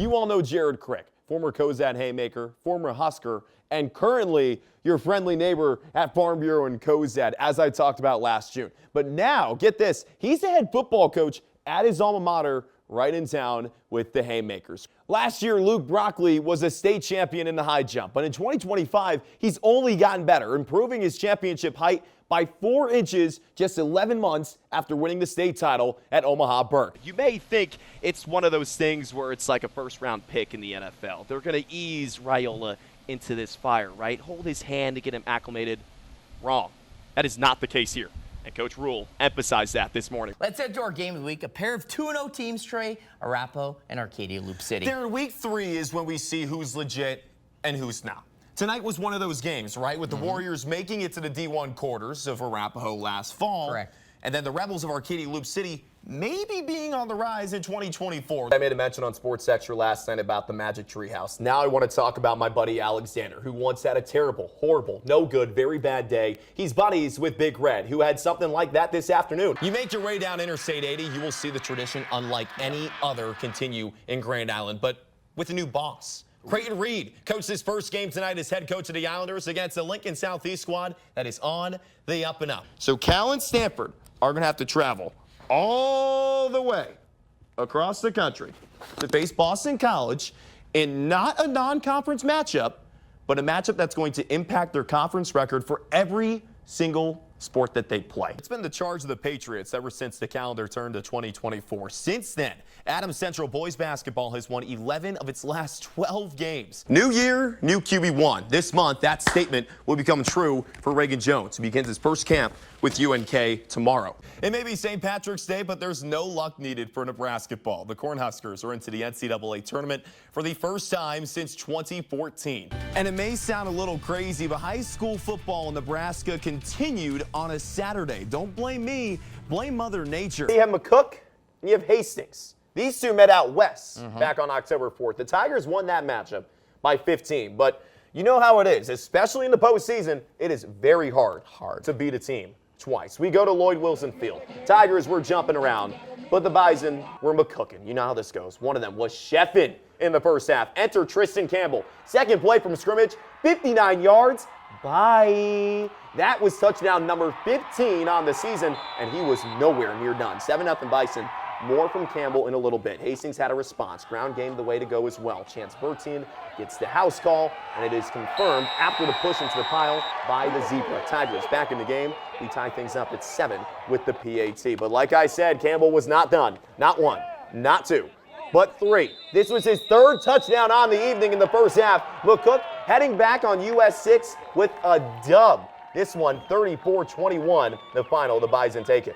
You all know Jared Crick, former Cozad Haymaker, former Husker, and currently your friendly neighbor at Farm Bureau in Cozad, as I talked about last June. But now, get this, he's the head football coach at his alma mater right in town with the Haymakers. Last year, Luke Broccoli was a state champion in the high jump, but in 2025, he's only gotten better, improving his championship height by 4 inches just 11 months after winning the state title at Omaha Burke. You may think it's one of those things where it's like a first-round pick in the NFL. They're going to ease Raiola into this fire, right? Hold his hand to get him acclimated. Wrong. That is not the case here. And Coach Rule emphasized that this morning. Let's head to our game of the week. A pair of 2-0 teams, Trey, Arapahoe and Arcadia Loop City. There, week 3 is when we see who's legit and who's not. Tonight was one of those games, right, with the Warriors making it to the D1 quarters of Arapahoe last fall. Correct. And then the Rebels of Arcadia Loop City maybe being on the rise in 2024. I made a mention on Sports Extra last night about the Magic Treehouse. Now I want to talk about my buddy Alexander, who once had a terrible, horrible, no good, very bad day. He's buddies with Big Red, who had something like that this afternoon. You make your way down Interstate 80, you will see the tradition unlike any other continue in Grand Island, but with a new boss. Creighton Reed coached his first game tonight as head coach of the Islanders against the Lincoln Southeast squad that is on the up and up. So Cal and Stanford are going to have to travel all the way across the country to face Boston College in not a non-conference matchup, but a matchup that's going to impact their conference record for every single sport that they play. It's been the charge of the Patriots ever since the calendar turned to 2024. Since then, Adams Central boys basketball has won 11 of its last 12 games. New year, new QB1. This month, that statement will become true for Reagan Jones, who begins his first camp with UNK tomorrow. It may be St. Patrick's Day, but there's no luck needed for Nebraska ball. The Cornhuskers are into the NCAA tournament for the first time since 2014. And it may sound a little crazy, but high school football in Nebraska continued on a Saturday. Don't blame me, blame Mother Nature. You have McCook and you have Hastings. These two met out west back on October 4th. The Tigers won that matchup by 15, but you know how it is, especially in the postseason, it is very hard to beat a team twice. We go to Lloyd Wilson Field. Tigers were jumping around, but the Bison were McCookin. You know how this goes. One of them was chefing in the first half. Enter Tristan Campbell. Second play from scrimmage, 59 yards. Bye. That was touchdown number 15 on the season, and he was nowhere near done. 7-0 Bison. More from Campbell in a little bit. Hastings had a response. Ground game the way to go as well. Chance Bertien gets the house call, and it is confirmed after the push into the pile by the Zebra. Tigers back in the game. We tie things up at 7 with the PAT. But like I said, Campbell was not done. Not 1, not 2, but 3. This was his 3rd touchdown on the evening in the first half. McCook heading back on US 6 with a dub. This one, 34-21, the final. The Bison take it.